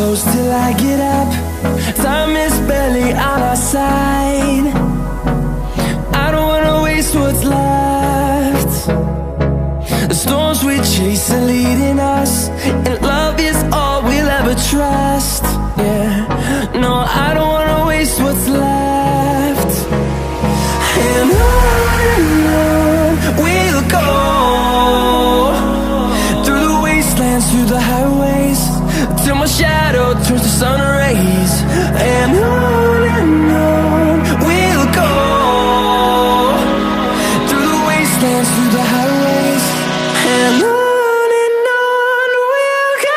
close till I get up. Time is barely on our side. I don't wanna waste what's left. The storms we chase are leading us, and love is all we'll ever trust. Yeah, no, I don't wanna waste what's left. And on we'll go, through the wastelands, through the highways, till my shadow turns to sun rays. And on we'll go, through the wastelands, through the highways, and on we'll go.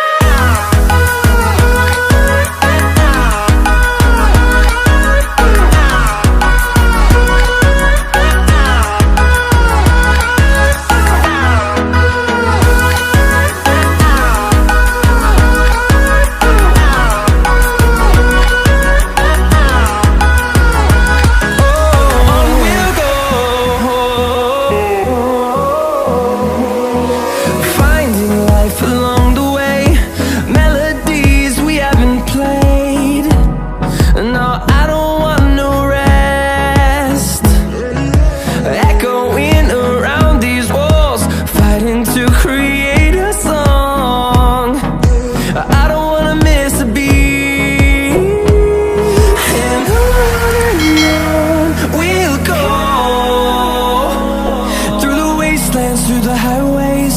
Through the highways,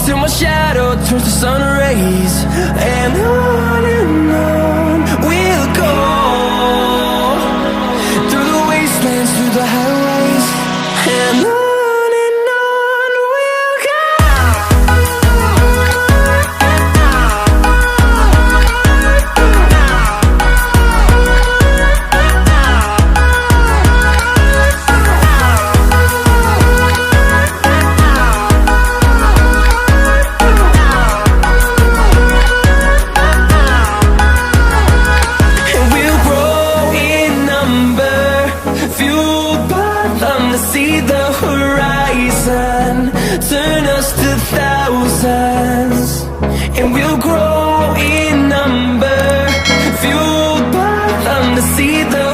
till my shadow turns to sun rays. And on we'll go, through the wastelands, through the highways, and on we'll go. See the horizon, turn us to thousands, and we'll grow in number, fueled by them to see the